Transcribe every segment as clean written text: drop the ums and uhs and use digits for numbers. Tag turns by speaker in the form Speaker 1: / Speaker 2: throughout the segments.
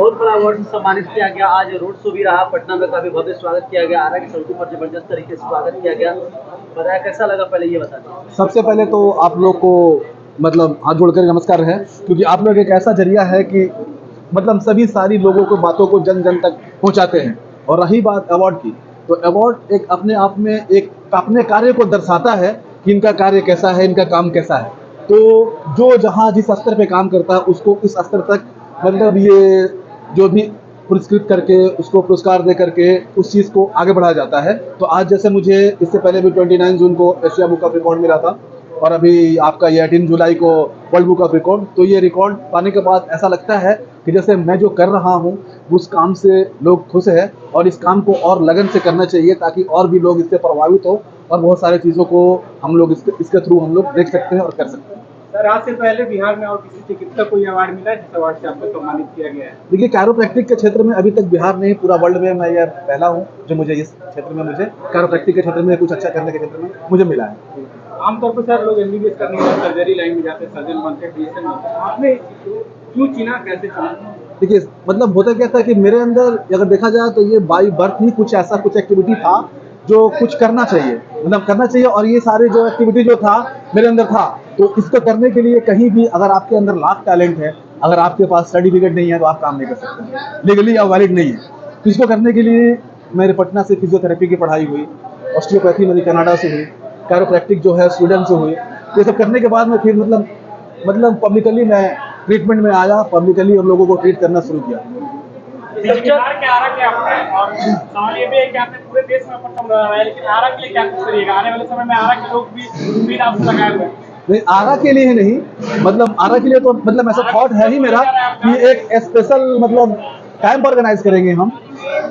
Speaker 1: बहुत बड़ा अवार्ड से सम्मानित किया गया। आज रोड शो भी रहा पटना में, काफी भव्य स्वागत किया गया। आरा की सड़कों पर जबरदस्त तरीके से स्वागत किया गया। बताया कैसा लगा, पहले ये बता दें।
Speaker 2: सबसे पहले तो आप लोग को मतलब हाथ जोड़कर नमस्कार है, क्योंकि आप लोग एक ऐसा जरिया है कि मतलब सभी सारी लोगों को बातों को जन जन तक पहुंचाते हैं। और रही बात अवार्ड की, तो अवार्ड एक अपने आप में एक अपने कार्य को दर्शाता है कि इनका कार्य कैसा है, इनका काम कैसा है। तो जो जहाँ जिस स्तर पे काम करता है उसको इस स्तर तक मतलब ये जो भी पुरस्कृत करके उसको पुरस्कार दे करके उस चीज़ को आगे बढ़ाया जाता है। तो आज जैसे मुझे इससे पहले भी 29 जून को एशिया बुक ऑफ रिकॉर्ड मिला था और अभी आपका ये 18 जुलाई को वर्ल्ड बुक ऑफ रिकॉर्ड, तो ये रिकॉर्ड पाने के बाद ऐसा लगता है कि जैसे मैं जो कर रहा हूँ उस काम से लोग खुश हैं और इस काम को और लगन से करना चाहिए ताकि और भी लोग इससे प्रभावित हो और बहुत सारे चीज़ों को हम लोग इसके थ्रू हम लोग देख सकते हैं और कर सकते हैं।
Speaker 3: सर, आज से पहले बिहार में और किसी चिकित्सक को ये अवार्ड मिला है जिस अवार्ड से आपको सम्मानित किया गया है?
Speaker 2: देखिए, कैरोप्रैक्टिक के क्षेत्र में अभी तक बिहार नहीं, पूरा वर्ल्ड में मैं ये पहला हूँ जो मुझे इस क्षेत्र में मुझे कैरोप्रैक्टिक के क्षेत्र में कुछ अच्छा करने के क्षेत्र में मुझे मिला है।
Speaker 3: आमतौर पर सर लोग एमबीबीएस करने के बाद सर्जरी लाइन में जाते हैं, सर्जन बनते हैं, फिजिशियन बनते हैं। आपने क्यों चुना, कैसे चुना?
Speaker 2: देखिए, मतलब होता क्या था कि मेरे अंदर अगर देखा जाए तो ये बाई बर्थ ही कुछ ऐसा कुछ एक्टिविटी था जो कुछ करना चाहिए, मतलब करना चाहिए। और ये सारे जो एक्टिविटी जो था मेरे अंदर था, तो इसको करने के लिए कहीं भी अगर आपके अंदर लाख टैलेंट है, अगर आपके पास सर्टिफिकेट नहीं है तो आप काम नहीं कर सकते, लीगली या वैलिड नहीं है। तो इसको करने के लिए मेरे पटना से फिजियोथेरेपी की पढ़ाई हुई, ऑस्टियोपैथी मेरी कनाडा से हुई, कैरोप्रैक्टिक जो है स्वीडन से हुई। तो ये सब करने के बाद में फिर मतलब पब्लिकली मैं ट्रीटमेंट में आया, पब्लिकली और लोगों को ट्रीट करना शुरू किया।
Speaker 3: बिहार के आरा के आपने और सवाल ये भी है कि आपने पूरे देश में अपना बनाया, लेकिन आरा के लिए क्या कुछ करिएगा? आने वाले समय में आरा के लोग भी उम्मीद आपसे लगाए हुए हैं।
Speaker 2: नहीं, आरा के लिए ही नहीं, मतलब आरा के लिए तो मतलब ऐसा थॉट है ही मेरा कि एक स्पेशल मतलब कैंप ऑर्गेनाइज करेंगे हम।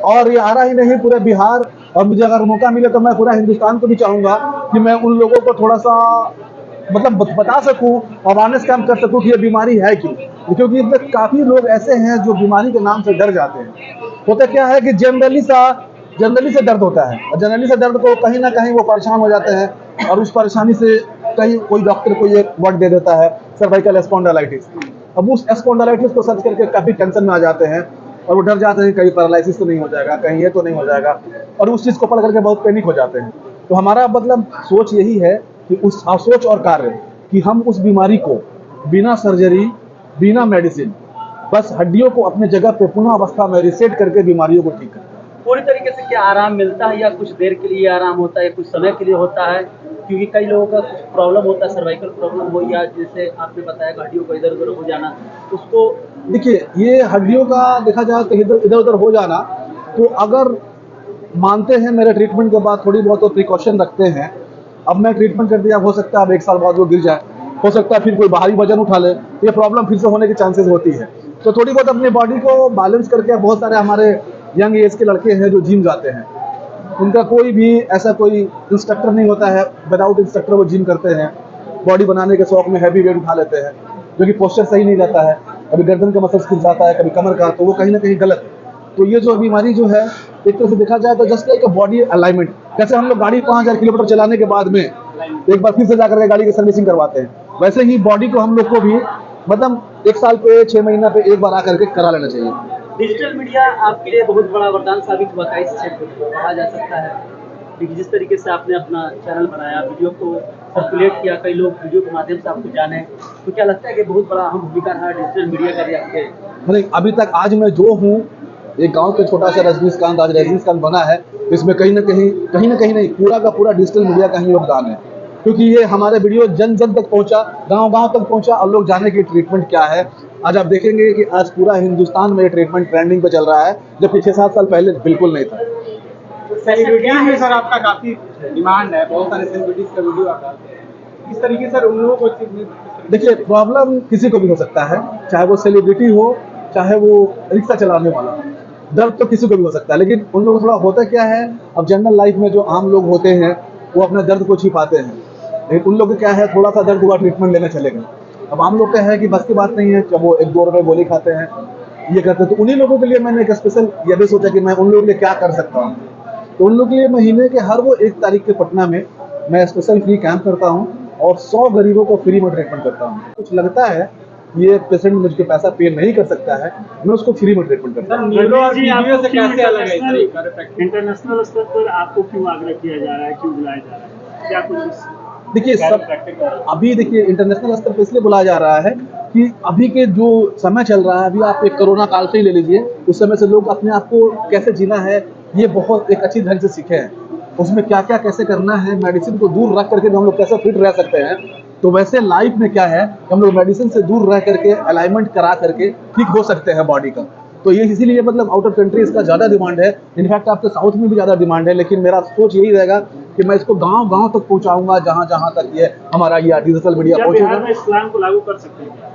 Speaker 2: और ये आरा ही नहीं, पूरे बिहार, और मुझे अगर मौका मिले तो मैं पूरा हिंदुस्तान को भी चाहूँगा कि मैं उन लोगों को थोड़ा सा मतलब बता सकूं, अवेयरनेस कैंप कर सकूं कि ये बीमारी है क्यों। क्योंकि इसमें काफ़ी लोग ऐसे हैं जो बीमारी के नाम से डर जाते हैं। होता क्या है कि जनरली से दर्द होता है और जनरली से दर्द को कहीं ना कहीं वो परेशान हो जाते हैं और उस परेशानी से कहीं कोई डॉक्टर को ये वर्ड दे देता है सर्वाइकल स्पॉन्डिलाइटिस। अब उस स्पॉन्डिलाइटिस को सर्च करके काफ़ी टेंशन में आ जाते हैं और वो डर जाते हैं कहीं पैरालिसिस तो नहीं हो जाएगा, कहीं ये तो नहीं हो जाएगा, और उस चीज़ को पढ़ करके बहुत पैनिक हो जाते हैं। तो हमारा मतलब सोच यही है कि उस सोच और कार्य कि हम उस बीमारी को बिना सर्जरी, बिना मेडिसिन, बस हड्डियों को अपने जगह पे पुनः अवस्था में रिसेट करके बीमारियों को ठीक करें।
Speaker 1: पूरी तरीके से क्या आराम मिलता है या कुछ देर के लिए आराम होता है, कुछ समय के लिए होता है? क्योंकि कई लोगों का कुछ प्रॉब्लम होता है, सर्वाइकल प्रॉब्लम हो या जैसे आपने बताया हड्डियों को इधर उधर हो जाना, उसको
Speaker 2: देखिए, ये हड्डियों का देखा जाए तो इधर उधर हो जाना, तो अगर मानते हैं मेरे ट्रीटमेंट के बाद थोड़ी बहुत तो प्रिकॉशन रखते हैं। अब मैं ट्रीटमेंट कर दिया, हो सकता है अब 1 साल बाद वो गिर जाए, हो सकता है फिर कोई भारी वजन उठा ले, ये प्रॉब्लम फिर से होने की चांसेस होती है। तो थोड़ी बहुत अपनी बॉडी को बैलेंस करके, बहुत सारे हमारे यंग एज के लड़के हैं जो जिम जाते हैं, उनका कोई भी ऐसा कोई इंस्ट्रक्टर नहीं होता है, विदाउट इंस्ट्रक्टर वो जिम करते हैं, बॉडी बनाने के शौक में हैवी वेट उठा लेते हैं, जो कि पोस्चर सही नहीं रहता है, कभी गर्दन का मसल्स खिंच जाता है, कभी कमर का, तो वो कहीं ना कहीं गलत है। तो ये जो बीमारी जो है, एक तरह से देखा जाए तो जस्ट लाइक बॉडी अलाइनमेंट, जैसे हम लोग गाड़ी 5000 किलोमीटर चलाने के बाद में एक बार फिर से जाकर के गाड़ी की सर्विसिंग करवाते हैं, वैसे ही बॉडी को हम लोग को भी मतलब 1 साल पे 6 महीना पे एक बार आकर के करा लेना चाहिए।
Speaker 1: डिजिटल मीडिया आपके लिए बहुत बड़ा वरदान साबित हुआ था इस क्षेत्र में, कहा जा सकता है। क्योंकि जिस तरीके से आपने अपना चैनल बनाया, वीडियो को सर्कुलेट किया, कई लोग वीडियो के माध्यम से आपको जाने, तो क्या लगता है कि बहुत बड़ा अहम भूमिका रहा डिजिटल मीडिया का भी आपके?
Speaker 2: नहीं, अभी तक आज मैं जो हूँ, एक गांव के छोटा सा रजनीकांत आज रजनीकांत बना है, इसमें कहीं ना कहीं नहीं पूरा का पूरा डिजिटल मीडिया का ही योगदान है। क्योंकि ये हमारे वीडियो जन जन तक पहुंचा, गांव तक पहुंचा और लोग जाने की ट्रीटमेंट क्या है। आज आप देखेंगे कि आज पूरा हिंदुस्तान में ट्रीटमेंट ट्रेंडिंग पे चल रहा है, जबकि 6-7 साल पहले बिल्कुल नहीं था।
Speaker 3: सेलिब्रिटीज में सर आपका काफी डिमांड है, बहुत सारे सेलिब्रिटीज का वीडियो आता है, इस तरीके से उन लोगों को
Speaker 2: देखिए, प्रॉब्लम किसी को भी हो सकता है, चाहे वो सेलिब्रिटी हो, चाहे वो रिक्शा चलाने वाला। दर्द तो किसी को भी हो सकता है, लेकिन उन लोगों को थोड़ा होता क्या है, अब जनरल लाइफ में जो आम लोग होते हैं वो अपने दर्द को छिपाते हैं, लेकिन उन लोग क्या है, थोड़ा सा दर्द हुआ ट्रीटमेंट लेने चले गए। अब आम लोग क्या है कि बस की बात नहीं है, जब वो 1-2 रुपये गोली खाते हैं, ये करते हैं, तो उन्हीं लोगों के लिए मैंने एक स्पेशल ये भी सोचा कि मैं उन लोगों के लिए क्या कर सकता हूँ। तो उन लोगों के लिए महीने के हर वो 1 तारीख के पटना में मैं स्पेशल फ्री कैंप करता हूँ और 100 गरीबों को फ्री में ट्रीटमेंट करता हूँ। कुछ लगता है ये पेशेंट मुझको पैसा पे नहीं कर सकता है, मैं उसको फ्री में ट्रीटमेंट करता हूँ।
Speaker 3: न्यूरो और वीडियो से कैसे अलग है सर?
Speaker 4: इंटरनेशनल स्तर पर आपको क्यों आग्रह किया जा रहा है, क्यों बुलाया जा रहा है, क्या कुछ
Speaker 2: देखिए सब अभी देखिए इंटरनेशनल स्तर पे इसलिए बुलाया जा रहा है कि अभी के जो समय चल रहा है, अभी आप एक कोरोना काल से ही ले लीजिए, उस समय से लोग अपने आप को कैसे जीना है ये बहुत एक अच्छी ढंग से सीखे हैं। उसमें क्या क्या कैसे करना है, मेडिसिन को दूर रख करके हम लोग कैसे फिट रह सकते हैं, तो वैसे लाइफ में क्या है हम लोग मेडिसिन से दूर रह करके अलाइनमेंट करा करके ठीक हो सकते हैं बॉडी का। तो ये इसीलिए मतलब आउट ऑफ कंट्री इसका ज़्यादा डिमांड है, इनफैक्ट आपके साउथ में भी ज़्यादा डिमांड है, लेकिन मेरा सोच यही रहेगा कि मैं इसको गांव-गांव तक पहुंचाऊंगा, जहां जहां तक ये हमारा ये डिजिटल मीडिया
Speaker 4: क्या बिहार
Speaker 2: पहुंचेगा।
Speaker 4: में इस प्लान को लागू कर सकते हैं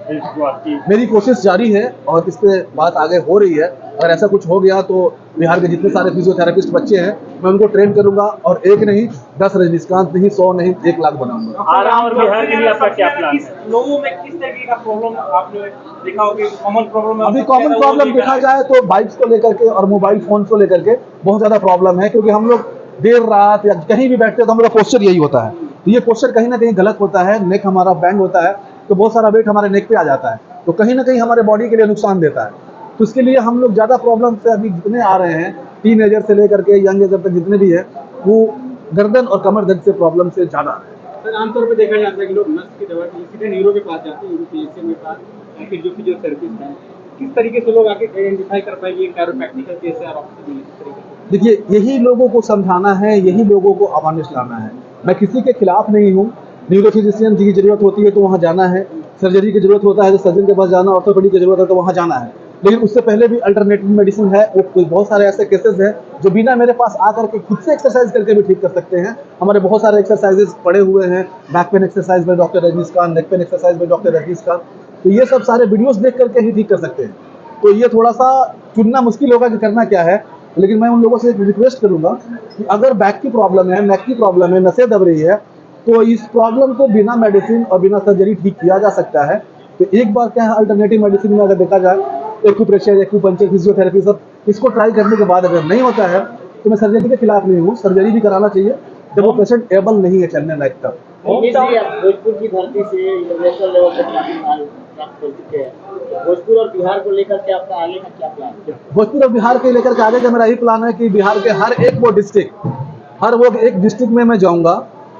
Speaker 4: जो आपकी
Speaker 2: मेरी कोशिश जारी है और इस पे बात आगे हो रही है। अगर ऐसा कुछ हो गया तो बिहार के जितने सारे फिजियोथेरेपिस्ट बच्चे हैं मैं उनको ट्रेन करूंगा और एक नहीं 10 रजनीकांत नहीं 100 नहीं 1 लाख बनाऊंगा।
Speaker 4: आराम और बिहार के लिए आपका क्या प्लान है?
Speaker 3: लोगों में किस तरीके का प्रॉब्लम आपने देखा हो कि कॉमन प्रॉब्लम
Speaker 2: अभी कॉमन प्रॉब्लम देखा जाए तो बाइक्स को लेकर के और मोबाइल फोन को लेकर के बहुत ज़्यादा प्रॉब्लम है, क्योंकि हम लोग देर रात या कहीं भी बैठते हैं तो हमारा पोस्चर यही होता है। तो ये पोस्चर कहीं ना कहीं गलत होता है, नेक हमारा बैंड होता है तो बहुत सारा वेट हमारे नेक पे आ जाता है, तो कहीं ना कहीं हमारे बॉडी के लिए नुकसान देता है। तो इसके लिए हम लोग ज़्यादा प्रॉब्लम से अभी जितने आ रहे हैं, टीनेजर से लेकर के यंग एजर तक जितने भी है, वो गर्दन और कमर दर्द से प्रॉब्लम से ज़्यादा है।
Speaker 3: सर आमतौर पर देखा जाता है कि लोग नर्स की दवा के लिए सीधे न्यूरो के पास जाते हैं, न्यूरोपीएचसी के पास, या फिर जो फिजियोथेरेपिस्ट हैं, किस तरीके से लोग आके आइडेंटिफाई कर पाएंगे ये कैरोप्रैक्टिकल केस है और ऑप्शन तरीके से?
Speaker 2: देखिए यही लोगों को समझाना है, यही लोगों को अवेयरनेस लाना है। मैं किसी के खिलाफ नहीं हूँ, न्यूरो फिजिशियन की जरूरत होती है तो वहाँ जाना है, सर्जरी की जरूरत होता है तो सर्जन के पास जाना, ऑर्थोपेडिक की जरूरत है तो वहाँ जाना है। लेकिन उससे पहले भी अल्टरनेटिव मेडिसिन है, वो बहुत सारे ऐसे केसेस हैं जो बिना मेरे पास आकर के खुद से एक्सरसाइज करके भी ठीक कर सकते हैं। हमारे बहुत सारे एक्सरसाइजेस पड़े हुए हैं, बैक पेन एक्सरसाइज में doctor Rajinikanth, neck pain exercise में डॉक्टर रजनीकांत, तो ये सब सारे वीडियोस देख करके ही ठीक कर सकते हैं। तो ये थोड़ा सा चुनना मुश्किल होगा कि करना क्या है, लेकिन मैं उन लोगों से एक रिक्वेस्ट करूंगा कि अगर बैक की प्रॉब्लम है, नेक की प्रॉब्लम है, नसें दब रही है, तो इस प्रॉब्लम को बिना मेडिसिन और बिना सर्जरी ठीक किया जा सकता है। तो एक बार क्या है अल्टरनेटिव मेडिसिन में अगर देखा जाए, एक्यूप्रेशर, एक्यूपंक्चर, फिजियोथेरेपी, सब इसको ट्राई करने के बाद अगर नहीं होता है तो मैं सर्जरी के खिलाफ नहीं हूँ, सर्जरी भी कराना चाहिए जब वो पेशेंट एबल नहीं है चलने लायक तक।
Speaker 5: भोजपुर की धरती से इंटरनेशनल लेवल पर ख्याति प्राप्त कर चुके हैं। भोजपुर और बिहार को लेकर के आपका आगे का क्या प्लान है?
Speaker 2: भोजपुर और बिहार के लेकर के आगे का मेरा यही प्लान है कि बिहार के हर एक वो डिस्ट्रिक्ट, हर वो एक डिस्ट्रिक्ट में मैं जाऊंगा।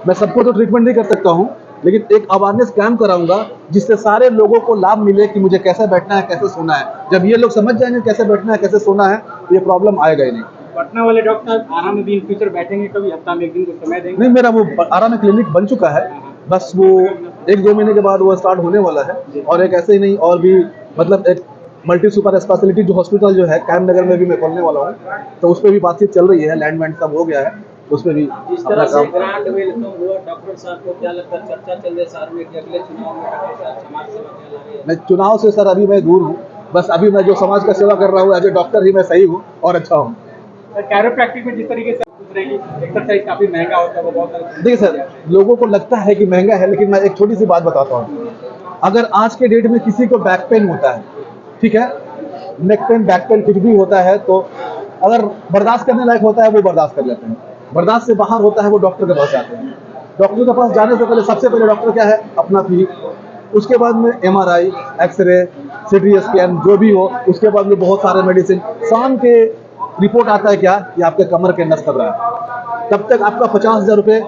Speaker 2: मैं सबको तो ट्रीटमेंट नहीं कर सकता हूँ, लेकिन एक अवेयरनेस कैंप कराऊंगा जिससे सारे लोगों को लाभ मिले कि मुझे कैसे बैठना है, कैसे सोना है। जब ये लोग समझ जाएंगे कैसे बैठना है, कैसे सोना है, तो ये प्रॉब्लम आएगा ही नहीं।
Speaker 3: पटना वाले डॉक्टर आराम में भी इन फ्यूचर बैठेंगे, कभी हफ्ता में एक दिन को समय देंगे?
Speaker 2: नहीं, मेरा वो आराम में क्लिनिक बन चुका है, बस वो 1-2 महीने के बाद वो स्टार्ट होने वाला है। और एक ऐसे ही नहीं, और भी मतलब एक मल्टी सुपर स्पेशलिटी जो हॉस्पिटल जो है कैम नगर में भी मैं खोलने वाला हूँ, तो उस पर भी बातचीत चल रही है, लैंड वैंड सब हो गया है, उस पर भी
Speaker 5: जिस तरह से ग्रांट वेलकम हुआ, डॉक्टर साहब को क्या लगता है, चर्चा चल रही है शहर में कि अगले चुनाव में डॉक्टर साहब समाज सेवा के लिए?
Speaker 2: मैं चुनाव से सर अभी मैं दूर हूँ, बस अभी मैं जो समाज का सेवा कर रहा हूँ एज ए डॉक्टर ही मैं सही हूँ और अच्छा हूँ।
Speaker 3: कैरोप्रैक्टिक में जिस तरीके से पूछ रहे हैं कि एक्सरसाइज काफी महंगा होता है, वो बहुत सारे
Speaker 2: देखिए सर, लोगों को लगता है कि महंगा है, लेकिन मैं एक छोटी सी बात बताता हूँ। अगर आज के डेट में किसी को बैक पेन होता है, ठीक है, नेक पेन, बैक पेन कुछ भी होता है, तो अगर बर्दाश्त करने लायक होता है वो बर्दाश्त कर लेते हैं, बर्दाश्त से बाहर होता है वो डॉक्टर के पास जाते हैं। डॉक्टर के पास जाने से पहले सबसे पहले डॉक्टर क्या है, अपना फी, उसके बाद में MRI, एक्सरे, CT स्कैन जो भी हो, उसके बाद में बहुत सारे मेडिसिन। शाम के रिपोर्ट आता है क्या कि आपके कमर के नस दब रहा है, तब तक आपका 50,000 रुपये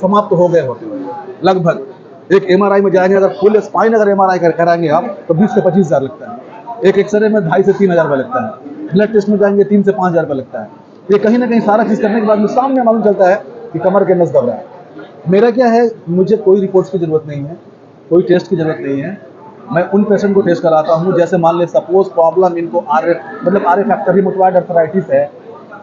Speaker 2: समाप्त हो गए होते हैं लगभग। एक MRI में जाएंगे, अगर फुल स्पाइन अगर MRI कराएंगे आप तो 20 से 25,000 लगता है। एक एक्सरे में 2,500 से 3,000 रुपये लगता है। ब्लड टेस्ट में जाएंगे 3 से 5,000 रुपये लगता है। ये कहीं ना कहीं सारा चीज़ करने के बाद में सामने मालूम चलता है कि कमर के नस दब रहा है। मेरा क्या है, मुझे कोई रिपोर्ट्स की ज़रूरत नहीं है, कोई टेस्ट की ज़रूरत नहीं है। मैं उन पेशेंट को टेस्ट कराता हूँ, जैसे मान ले सपोज प्रॉब्लम इनको RA फैक्टर रिमोटॉइड अर्थराइटिस है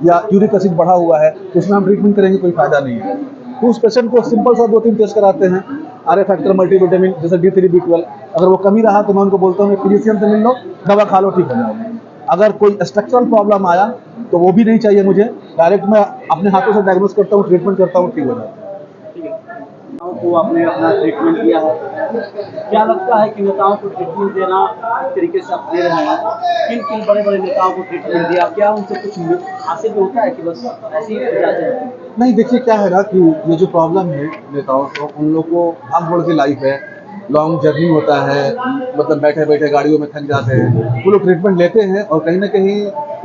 Speaker 2: या यूरिक एसिड बढ़ा हुआ है, तो उसमें हम ट्रीटमेंट करेंगे, कोई फायदा नहीं है। तो उस पेशेंट को सिंपल सा 2-3 टेस्ट कराते हैं, RA फैक्टर, मल्टीविटामिन जैसे D3, B12। अगर वो कमी रहा तो मैं उनको बोलता हूँ फिजिशियन से मिल लो, दवा खा लो, ठीक हो जाओगे। अगर कोई स्ट्रक्चरल प्रॉब्लम आया तो वो भी नहीं चाहिए मुझे, डायरेक्ट मैं अपने हाथों से डायग्नोस करता हूँ, ट्रीटमेंट करता हूँ, ठीक हो जाता है।
Speaker 1: को आपने अपना ट्रीटमेंट दिया है, क्या लगता है कि नेताओं को ट्रीटमेंट देना इस तरीके से आप दे रहे हैं, किन किन बड़े बड़े नेताओं को ट्रीटमेंट दिया, क्या उनसे कुछ हासिल होता है कि बस ऐसे ही जाते हैं?
Speaker 2: नहीं, देखिए क्या है ना कि ये जो प्रॉब्लम है नेताओं को, उन लोगों को भाग दौड़ की लाइफ है, लॉन्ग जर्नी होता है, मतलब बैठे बैठे गाड़ियों में थक जाते हैं, वो लोग ट्रीटमेंट लेते हैं और कहीं ना कहीं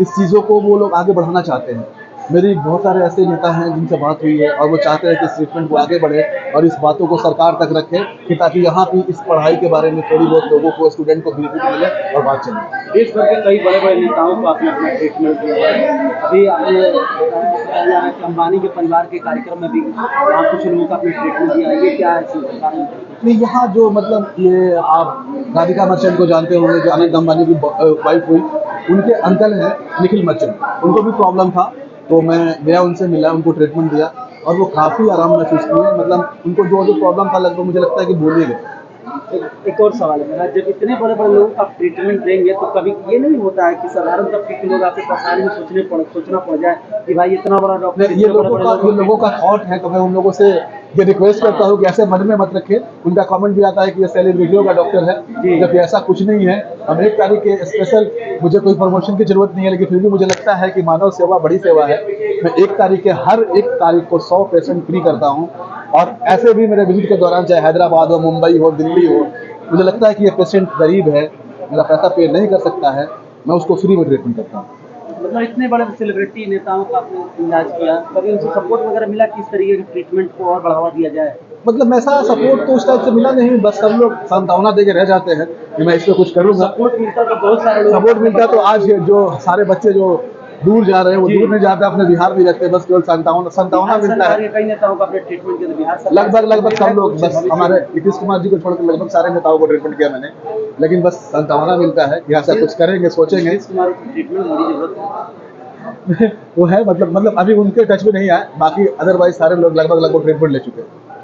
Speaker 2: इस चीज़ों को वो लोग आगे बढ़ाना चाहते हैं। मेरी बहुत सारे ऐसे नेता हैं जिनसे बात हुई है और वो चाहते हैं कि इस ट्रीटमेंट को आगे बढ़े और इस बातों को सरकार तक रखे कि ताकि यहाँ की इस पढ़ाई के बारे में थोड़ी बहुत लोगों को, स्टूडेंट को बेनिफिट मिले और बात चले।
Speaker 1: देश भर के कई बड़े बड़े नेताओं को आपने अपना ट्रीटमेंट दिया है। अभी आपने बताया जा रहा है कि अंबानी के परिवार के कार्यक्रम में भी वहाँ कुछ लोगों का अपने ट्रीटमेंट दिया है, ये क्या है कारण?
Speaker 2: नहीं, यहाँ जो मतलब ये आप राधिका मर्चेंट को जानते होंगे, जो अनिल अंबानी की वाइफ हुई, उनके अंकल हैं निखिल मर्चेंट, उनको भी प्रॉब्लम था तो मैं गया, उनसे मिला, उनको ट्रीटमेंट दिया और वो काफ़ी आराम महसूस किए। मतलब उनको जो जो प्रॉब्लम था लगभग मुझे लगता है कि भूल ही गए।
Speaker 1: एक और सवाल है मेरा, जब इतने बड़े बड़े लोगों का आप ट्रीटमेंट देंगे तो कभी ये नहीं होता है कि साधारण तबके के लोग आपके परेशानी में सोचना पड़ जाए कि भाई इतना बड़ा डॉक्टर,
Speaker 2: ये लोगों का थॉट है। तो मैं उन लोगों से ये रिक्वेस्ट करता हूँ कि ऐसे मन में मत रखें। उनका कमेंट भी आता है कि ये सेलिब्रिटियों का डॉक्टर है, जबकि ऐसा कुछ नहीं है। अब 1 तारीख के स्पेशल मुझे कोई प्रमोशन की जरूरत नहीं है, लेकिन फिर भी मुझे लगता है कि मानव सेवा बड़ी सेवा है। मैं 1 तारीख के हर 1 तारीख को 100 पेशेंट फ्री करता हूँ और ऐसे भी मेरे विजिट के दौरान चाहे हैदराबाद हो, मुंबई हो, दिल्ली हो, मुझे लगता है कि ये पेशेंट गरीब है, मेरा पैसा पे नहीं कर सकता है, मैं उसको फ्री में ट्रीटमेंट करता हूँ।
Speaker 1: मतलब इतने बड़े सेलिब्रिटी नेताओं का आपने इलाज किया, कभी उनसे सपोर्ट वगैरह मिला कि इस तरीके के ट्रीटमेंट को और बढ़ावा दिया जाए?
Speaker 2: मतलब ऐसा सपोर्ट तो उस टाइप से मिला नहीं, बस सब लोग सांत्वना दे के रह जाते हैं कि मैं इस पर कुछ करूँगा।
Speaker 1: सपोर्ट मिलता तो बहुत सारे लोग,
Speaker 2: सपोर्ट मिलता तो आज जो सारे बच्चे जो दूर जा रहे हैं वो दूर नहीं जाते, अपने बिहार में रहते हैं, बस केवल सांत्वना मिलता है।
Speaker 1: कई नेताओं का अपने ट्रीटमेंट किया, बिहार सरकार
Speaker 2: लगभग सब लोग, बस हमारे नीतीश कुमार जी को छोड़कर लगभग सारे नेताओं को ट्रीटमेंट किया मैंने, लेकिन बस सांत्वना मिलता है कि ऐसा कुछ करेंगे, सोचेंगे।
Speaker 1: नीतीश कुमार को ट्रीटमेंट बड़ी जरूरत है।
Speaker 2: वो है मतलब अभी उनके टच में नहीं आए, बाकी अदरवाइज सारे लोग लगभग ट्रीटमेंट ले चुके हैं।